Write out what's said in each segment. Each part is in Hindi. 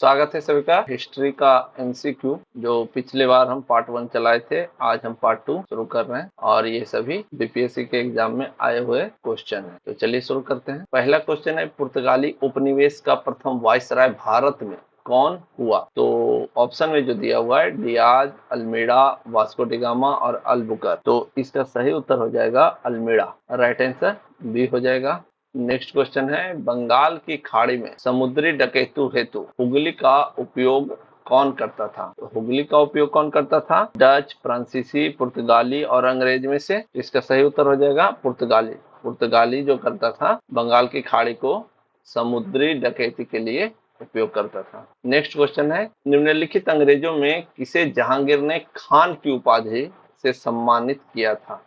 स्वागत है सभी का हिस्ट्री का एमसीक्यू। जो पिछले बार हम पार्ट 1 चलाए थे, आज हम पार्ट 2 शुरू कर रहे हैं और ये सभी बीपीएससी के एग्जाम में आए हुए क्वेश्चन हैं। तो चलिए शुरू करते हैं। पहला क्वेश्चन है, पुर्तगाली उपनिवेश का प्रथम वायसराय भारत में कौन हुआ? तो ऑप्शन में जो दिया हुआ है डियाज, अल्मीड़ा, वास्को डी गामा और अल्बुकर। तो इसका सही उत्तर हो जाएगा अल्मीड़ा। राइट आंसर बी हो जाएगा। नेक्स्ट क्वेश्चन है, बंगाल की खाड़ी में समुद्री डकैती हेतु हुगली का उपयोग कौन करता था? तो हुगली का उपयोग कौन करता था? डच, फ्रांसीसी, पुर्तगाली और अंग्रेज में से इसका सही उत्तर हो जाएगा पुर्तगाली। पुर्तगाली जो करता था बंगाल की खाड़ी को समुद्री डकैती के लिए उपयोग करता था। नेक्स्ट क्वेश्चन है, निम्नलिखित अंग्रेजों में किसे जहांगीर ने खान की उपाधि से सम्मानित किया था?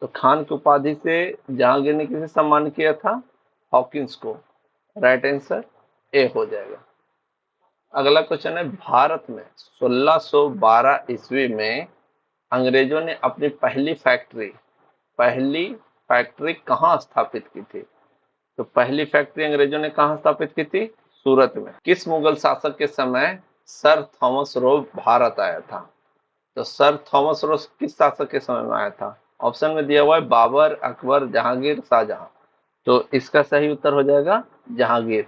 तो खान की उपाधि से जहांगीर ने किसे सम्मानित किया था? हॉकिंस को। राइट आंसर ए हो जाएगा। अगला क्वेश्चन है, भारत में 1612 ईस्वी में अंग्रेजों ने अपनी पहली फैक्ट्री कहाँ स्थापित की थी? तो पहली फैक्ट्री अंग्रेजों ने कहाँ स्थापित की थी? सूरत में। किस मुगल शासक के समय सर थॉमस रो भारत आया था? तो सर थॉमस रोज किस शासक के समय में आया था? ऑप्शन में दिया हुआ है बाबर, अकबर, जहांगीर, शाहजहां। तो इसका सही उत्तर हो जाएगा जहांगीर।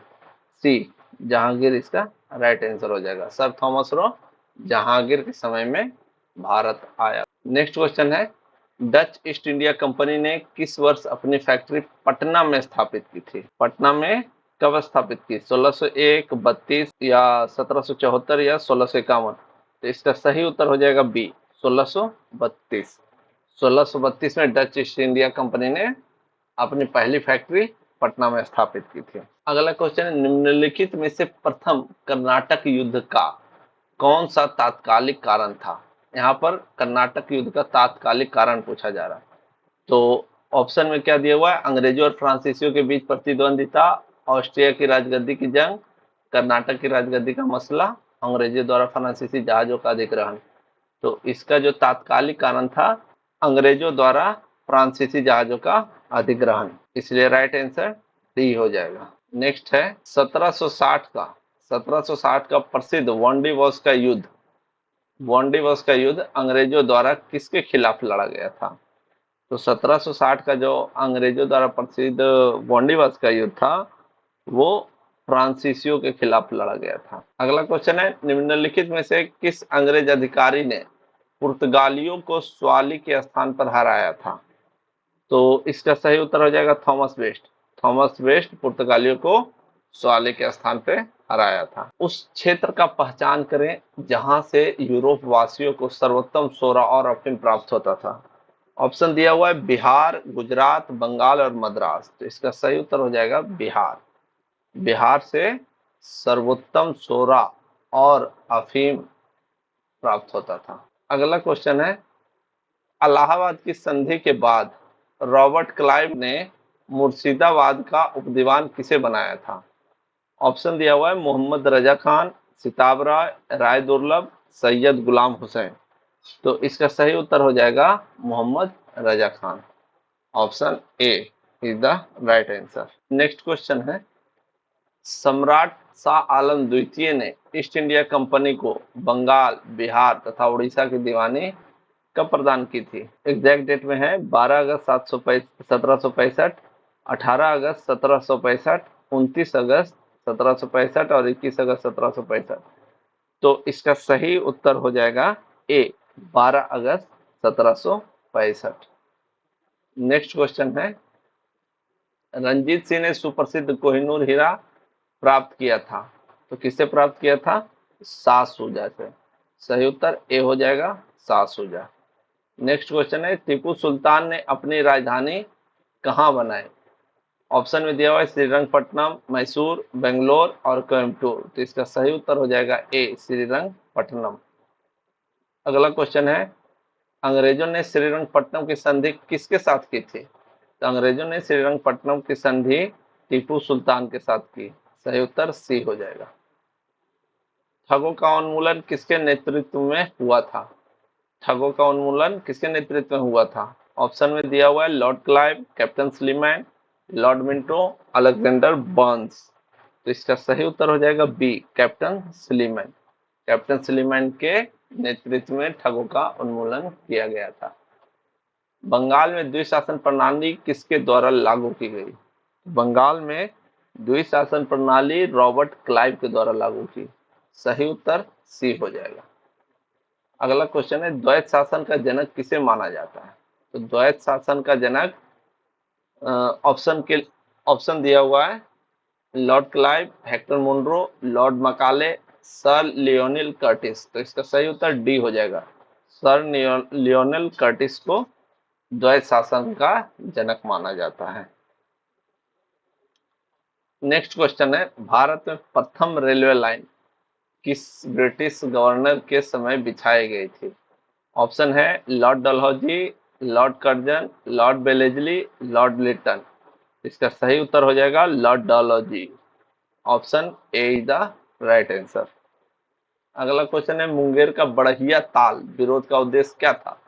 सी, जहांगीर इसका राइट आंसर हो जाएगा। सर थॉमस रो जहांगीर के समय में भारत आया। नेक्स्ट क्वेश्चन है, डच ईस्ट इंडिया कंपनी ने किस वर्ष अपनी फैक्ट्री पटना में स्थापित की थी? पटना में कब स्थापित की? 1601, 32 या 1774 या 1651? तो इसका सही उत्तर हो जाएगा बी, 1632। 1632 में डच ईस्ट इंडिया कंपनी ने अपनी पहली फैक्ट्री पटना में स्थापित की थी। अगला क्वेश्चन है, निम्नलिखित में से प्रथम कर्नाटक युद्ध का कौन सा तात्कालिक कारण था? यहाँ पर कर्नाटक युद्ध का तात्कालिक कारण पूछा जा रहा है। तो ऑप्शन में क्या दिया हुआ है? अंग्रेजों और फ्रांसीसियों के बीच प्रतिद्वंदिता, ऑस्ट्रिया की राजगद्दी की जंग, कर्नाटक की राजगद्दी का मसला, अंग्रेजों द्वारा फ्रांसीसी जहाजों का अधिग्रहण। तो इसका जो तात्कालिक कारण था, अंग्रेजों द्वारा फ्रांसीसी जहाजों का अधिग्रहण, इसलिए राइट आंसर डी हो जाएगा। नेक्स्ट है 1760 का प्रसिद्ध वॉन्डीवर्स का युद्ध अंग्रेजों द्वारा किसके खिलाफ लड़ा गया था? तो 1760 का जो अंग्रेजों द्वारा प्रसिद्ध वॉन्डीवर्स का युद्ध था वो फ्रांसीसियों के खिलाफ लड़ा गया था। अगला क्वेश्चन है, निम्नलिखित में से किस अंग्रेज अधिकारी ने पुर्तगालियों को स्वाली के स्थान पर हराया था? तो इसका सही उत्तर हो जाएगा थॉमस वेस्ट। थॉमस वेस्ट पुर्तगालियों को स्वाली के स्थान पे हराया था। उस क्षेत्र का पहचान करें जहां से यूरोप वासियों को सर्वोत्तम सोरा और अफीम प्राप्त होता था। ऑप्शन दिया हुआ है बिहार, गुजरात, बंगाल और मद्रास। तो इसका सही उत्तर हो जाएगा बिहार। बिहार से सर्वोत्तम सोरा और अफीम प्राप्त होता था। अगला क्वेश्चन है, इलाहाबाद की संधि के बाद रॉबर्ट क्लाइव ने मुर्शिदाबाद का उपदीवान किसे बनाया था? ऑप्शन दिया हुआ है मोहम्मद रजा खान, सिताब राय, राय दुर्लभ, सैयद गुलाम हुसैन। तो इसका सही उत्तर हो जाएगा Mohammad Raza Khan. Option A is the right answer. Next question है, सम्राट शाह आलम द्वितीय ने ईस्ट इंडिया कंपनी को बंगाल, बिहार तथा उड़ीसा की दीवानी कब प्रदान की थी? एग्जैक्ट डेट में है 12 अगस्त 1765, 18 अगस्त 1765, 29 अगस्त 1765 और 21 अगस्त 1765। तो इसका सही उत्तर हो जाएगा ए, 12 अगस्त 1765। नेक्स्ट क्वेश्चन है, रंजीत सिंह ने सुप्रसिद्ध कोहिनूर हीरा प्राप्त किया था। तो किससे प्राप्त किया था? शाह शुजा से। सही उत्तर ए हो जाएगा, शाह शुजा। नेक्स्ट क्वेश्चन है, टीपू सुल्तान ने अपनी राजधानी कहाँ बनाई? ऑप्शन में दिया हुआ है श्रीरंगपट्टनम, मैसूर, बेंगलोर और कोयम्बटूर। तो इसका सही उत्तर हो जाएगा ए, श्रीरंगपट्टनम। अगला क्वेश्चन है, अंग्रेजों ने श्रीरंगपट्टनम की संधि किसके साथ की थी? तो अंग्रेजों ने श्रीरंगपट्टनम की संधि टीपू सुल्तान के साथ की। सही उत्तर सी हो जाएगा। ठगों का उन्मूलन किसके नेतृत्व में हुआ था? ठगों का उन्मूलन किसके नेतृत्व में हुआ था? ऑप्शन में दिया हुआ है Lord Clive, captain Sleeman, lord Minto, Alexander Burnes. तो इसका सही उत्तर हो जाएगा B, captain Sleeman. Captain Sleeman के नेतृत्व में ठगों का उन्मूलन किया गया था। बंगाल में द्विशासन प्रणाली किसके द्वारा लागू की गई? बंगाल में द्विशासन प्रणाली रॉबर्ट क्लाइव के द्वारा लागू की। सही उत्तर सी हो जाएगा। अगला क्वेश्चन है, द्वैत शासन का जनक किसे माना जाता है? तो द्वैत शासन का जनक ऑप्शन दिया हुआ है, Lord Clive, Hector Munro, Lord Macaulay, Sir Lionel Curtis. तो इसका सही उत्तर डी हो जाएगा। सर लियोनेल कर्टिस को द्वैत शासन का जनक माना जाता है। नेक्स्ट क्वेश्चन है, भारत में प्रथम रेलवे लाइन किस ब्रिटिश गवर्नर के समय बिछाई गई थी? ऑप्शन है lord Dalhousie, lord Curzon, lord Wellesley, lord Lytton. इसका सही उत्तर हो जाएगा lord Dalhousie. Option A is the right answer. अगला क्वेश्चन है, मुंगेर का बड़हिया ताल विरोध का उद्देश्य क्या था?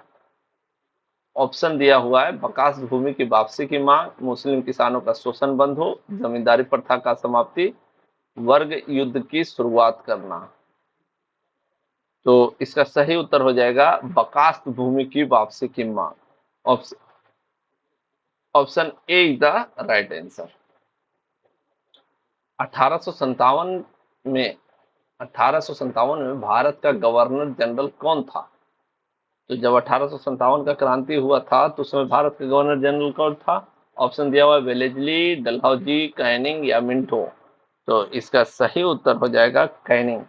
ऑप्शन दिया हुआ है, बकास भूमि की वापसी की मांग, मुस्लिम किसानों का शोषण बंद हो, जमींदारी प्रथा का समाप्ति, वर्ग युद्ध की शुरुआत करना। तो इसका सही उत्तर हो जाएगा बकास भूमि की वापसी की मांग। Option A is the right answer. 1857 में 1857 में भारत का गवर्नर जनरल कौन था? तो जब 1857 का क्रांति हुआ था तो उसमें भारत का गवर्नर जनरल कौन था? ऑप्शन दिया हुआ है वेलेजली, डलहौजी, कैनिंग या मिंटो। तो इसका सही उत्तर हो जाएगा Canning.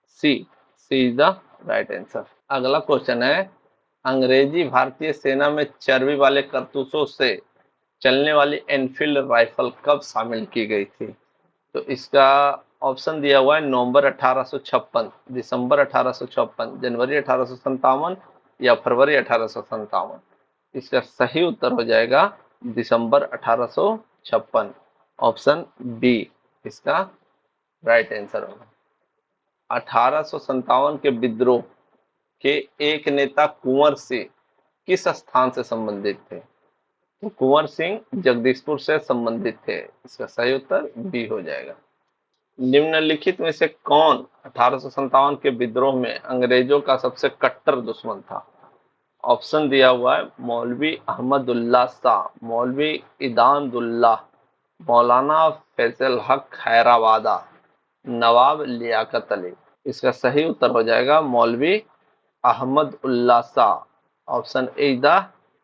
C is the right answer. अगला क्वेश्चन है, अंग्रेजी भारतीय सेना में चर्बी वाले कारतूसों से चलने वाली एनफील्ड राइफल कब शामिल की गई थी? तो इसका ऑप्शन दिया हुआ है नवंबर 1856, दिसंबर 1856, जनवरी 1857 या फरवरी 1857। इसका सही उत्तर हो जाएगा दिसंबर 1856। ऑप्शन बी इसका राइट आंसर होगा। 1857 के विद्रोह के एक नेता कुंवर सिंह किस स्थान से संबंधित थे? तो कुंवर सिंह जगदीशपुर से संबंधित थे। इसका सही उत्तर बी हो जाएगा। निम्नलिखित में से कौन 1857 के विद्रोह में अंग्रेजों का सबसे कट्टर दुश्मन था? ऑप्शन दिया हुआ है मौलवी अहमदुल्ला शाह, मौलवी इदानदुल्लाह, मौलाना फैसल हक खैराबादा, नवाब लियाकत अली। इसका सही उत्तर हो जाएगा Maulvi Ahmad Ullah Shah. Option A the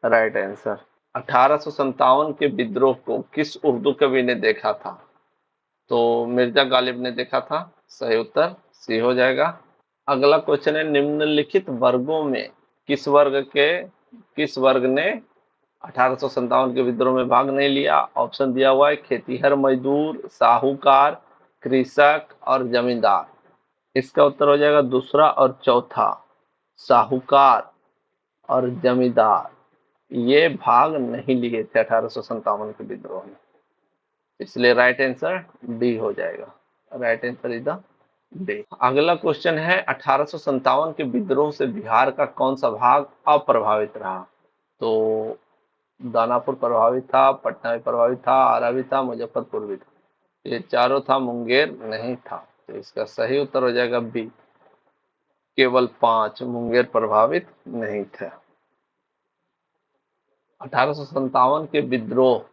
right answer. 1857 के विद्रोह को किस उर्दू कवि ने देखा था? तो मिर्जा गालिब ने देखा था। सही उत्तर सी हो जाएगा। अगला क्वेश्चन है, निम्नलिखित वर्गों में किस वर्ग ने 1857 के विद्रोह में भाग नहीं लिया? ऑप्शन दिया हुआ है खेतीहर मजदूर, साहूकार, कृषक और जमींदार। इसका उत्तर हो जाएगा दूसरा और चौथा, साहूकार और जमींदार। ये भाग नहीं लिए थे 1857 के विद्रोह में, इसलिए राइट आंसर डी हो जाएगा। Right answer is the D. अगला क्वेश्चन है, 1857 के विद्रोह से बिहार का कौन सा भाग अप्रभावित रहा? तो दानापुर प्रभावित था, पटना भी प्रभावित था, आरा भी था, मुजफ्फरपुर भी था। ये चारों था, मुंगेर नहीं था। तो इसका सही उत्तर हो जाएगा बी, केवल 5 मुंगेर प्रभावित नहीं थे। 1857 के विद्रोह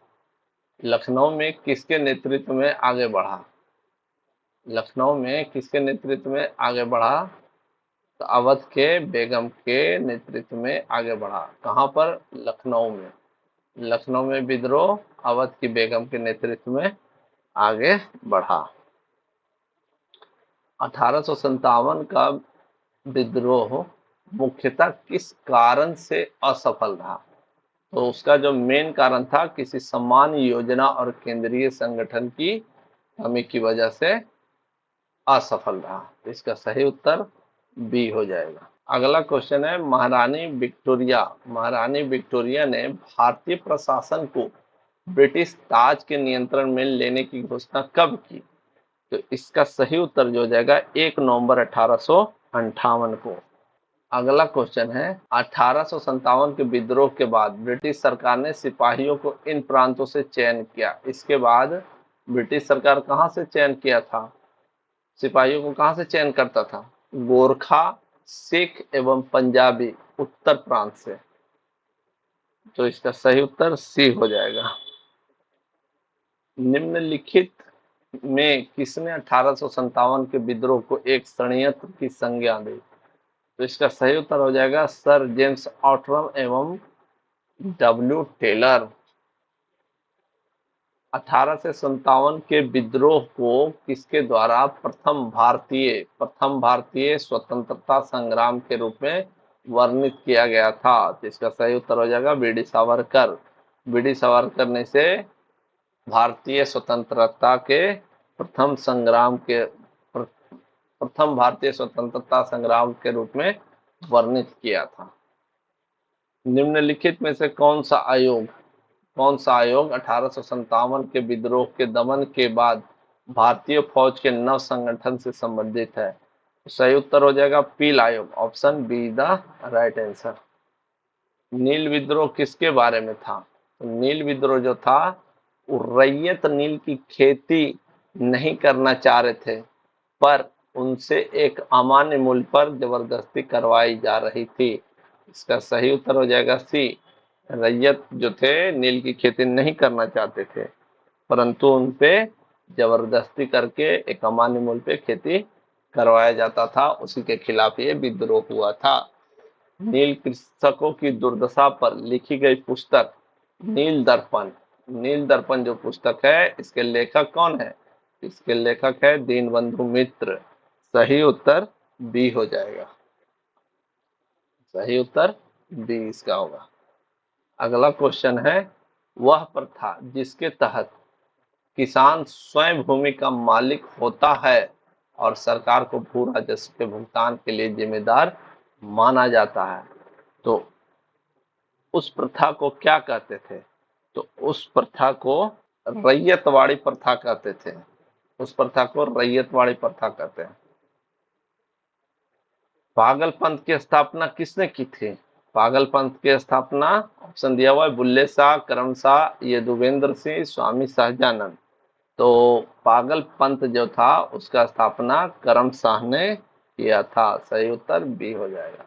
लखनऊ में किसके नेतृत्व में आगे बढ़ा? लखनऊ में किसके नेतृत्व में आगे बढ़ा? तो अवध के बेगम के नेतृत्व में आगे बढ़ा। कहां पर? लखनऊ में। लखनऊ में विद्रोह अवध की बेगम के नेतृत्व में आगे बढ़ा। 1857 का विद्रोह मुख्यतः किस कारण से असफल रहा? तो उसका जो मेन कारण था, किसी समान योजना और केंद्रीय संगठन की कमी की वजह से असफल रहा। तो इसका सही उत्तर बी हो जाएगा। अगला क्वेश्चन है, महारानी विक्टोरिया ने भारतीय प्रशासन को ब्रिटिश ताज के नियंत्रण में लेने की घोषणा कब की? तो इसका सही उत्तर जो हो जाएगा 1 नवंबर 1858 को। अगला क्वेश्चन है, 1857 के विद्रोह के बाद ब्रिटिश सरकार ने सिपाहियों को इन प्रांतों से चयन किया। इसके बाद ब्रिटिश सरकार कहाँ से चयन किया था, सिपाहियों को कहाँ से चयन करता था? गोरखा, सिख एवं पंजाबी उत्तर प्रांत से। तो इसका सही उत्तर सी हो जाएगा। निम्नलिखित में किसने 1857 के विद्रोह को एक षड्यंत्र की संज्ञा दी? तो इसका सही उत्तर हो जाएगा सर जेम्स ऑटरम एवं डब्ल्यू टेलर। 1857 के विद्रोह को किसके द्वारा प्रथम भारतीय स्वतंत्रता संग्राम के रूप में वर्णित किया गया था? तो इसका सही उत्तर हो जाएगा बीडी सावरकर। बीडी सावरकर ने इसे भारतीय स्वतंत्रता के प्रथम संग्राम के प्रथम भारतीय स्वतंत्रता संग्राम के रूप में वर्णित किया था। निम्नलिखित में से कौन सा आयोग 1857 के विद्रोह के दमन के बाद भारतीय फौज के नव संगठन से संबंधित है? सही उत्तर हो जाएगा पील आयोग, option B the right answer. नील विद्रोह किसके बारे में था? तो नील विद्रोह जो था वो रैयत नील की खेती नहीं करना चाह रहे थे, पर उनसे एक अमान्य मूल्य पर जबरदस्ती करवाई जा रही थी। इसका सही उत्तर हो जाएगा सी। रैयत जो थे नील की खेती नहीं करना चाहते थे, परंतु उनपे जबरदस्ती करके एक अमान्य मूल्य पे खेती करवाया जाता था, उसी के खिलाफ ये विद्रोह हुआ था। नील कृषकों की दुर्दशा पर लिखी गई पुस्तक नील दर्पण। नील दर्पण जो पुस्तक है इसके लेखक कौन है? इसके लेखक है दीनबंधु मित्र। सही उत्तर बी हो जाएगा। सही उत्तर बी इसका होगा। अगला क्वेश्चन है, वह प्रथा जिसके तहत किसान स्वयं भूमि का मालिक होता है और सरकार को भू राजस्व के भुगतान के लिए जिम्मेदार माना जाता है, तो उस प्रथा को क्या कहते थे? तो उस प्रथा को रैयतवाड़ी प्रथा कहते थे। उस प्रथा को रैयतवाड़ी प्रथा कहते हैं। पागलपंथ की स्थापना किसने की थी? पागलपंथ की स्थापना ऑप्शन दिया हुआ है बुल्ले शाह, करम शाह, यदुवेंद्र सिंह, स्वामी सहजानंद। तो पागलपंथ जो था उसका स्थापना करम शाह ने किया था। सही उत्तर बी हो जाएगा।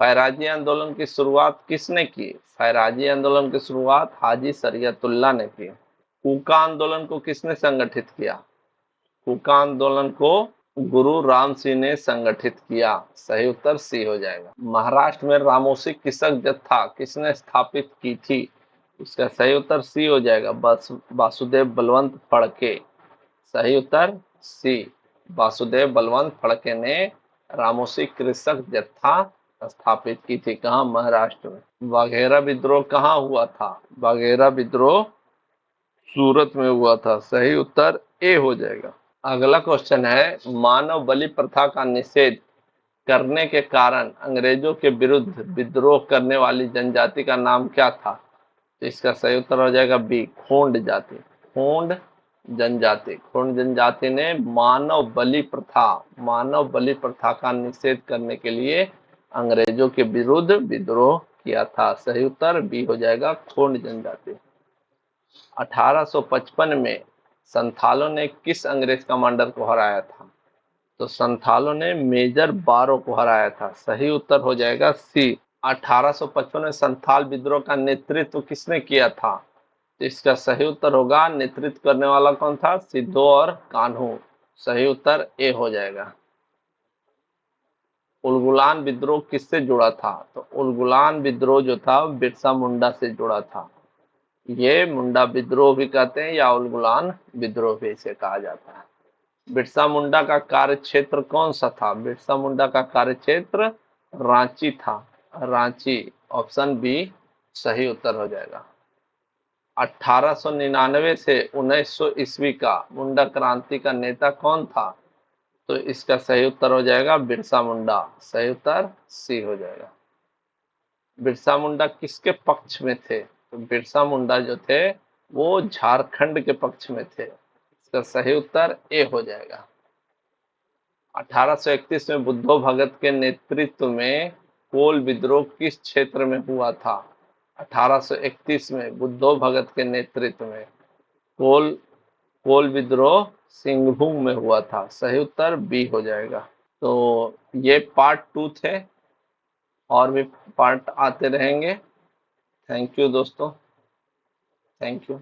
फैराजी आंदोलन की शुरुआत किसने की? फैराजी आंदोलन की शुरुआत हाजी शरीयतुल्लाह ने की। कूका आंदोलन को किसने संगठित किया? कूका आंदोलन को गुरु राम सिंह ने संगठित किया। सही उत्तर सी हो जाएगा। महाराष्ट्र में रामोसी कृषक जत्था किसने स्थापित की थी? इसका सही उत्तर सी हो जाएगा वासुदेव बलवंत फड़के। सही उत्तर सी, वासुदेव बलवंत फड़के ने रामोसी कृषक जत्था स्थापित की थी। कहाँ? महाराष्ट्र में। वाघेरा विद्रोह कहाँ हुआ था? वाघेरा विद्रोह सूरत में हुआ था। सही उत्तर ए हो जाएगा। अगला क्वेश्चन है, मानव बलि प्रथा का निषेध करने के कारण अंग्रेजों के विरुद्ध विद्रोह करने वाली जनजाति का नाम क्या था? तो इसका सही उत्तर हो जाएगा बी, खोंड जाति। खोंड जनजाति। खोंड जनजाति ने मानव बलि प्रथा का निषेध करने के लिए अंग्रेजों के विरुद्ध विद्रोह किया था। सही उत्तर बी हो जाएगा, खोंड जनजाति। 1855 में संथालों ने किस अंग्रेज कमांडर को हराया था? तो संथालों ने मेजर बारो को हराया था। सही उत्तर हो जाएगा सी। 1855 में संथाल विद्रोह का नेतृत्व किसने किया था? तो इसका सही उत्तर होगा, नेतृत्व करने वाला कौन था? सिद्धो और कान्हू। सही उत्तर ए हो जाएगा। उलगुलान विद्रोह किससे जुड़ा था? तो उलगुलान विद्रोह जो था बिरसा मुंडा से जुड़ा था। ये मुंडा विद्रोह भी कहते हैं या उलगुलान विद्रोह भी इसे कहा जाता है। बिरसा मुंडा का कार्य क्षेत्र कौन सा था? बिरसा मुंडा का कार्य क्षेत्र रांची था। रांची, ऑप्शन बी सही उत्तर हो जाएगा। 1899 से 1900 ईस्वी का मुंडा क्रांति का नेता कौन था? तो इसका सही उत्तर हो जाएगा बिरसा मुंडा। सही उत्तर सी हो जाएगा। बिरसा मुंडा किसके पक्ष में थे? तो बिरसा मुंडा जो थे वो झारखंड के पक्ष में थे। इसका सही उत्तर ए हो जाएगा। 1831 में बुद्धो भगत के नेतृत्व में कोल विद्रोह किस क्षेत्र में हुआ था? 1831 में बुद्धो भगत के नेतृत्व में कोल कोल विद्रोह सिंहभूम में हुआ था। सही उत्तर बी हो जाएगा। तो ये पार्ट 2 थे, और भी पार्ट आते रहेंगे। थैंक यू दोस्तों, थैंक यू।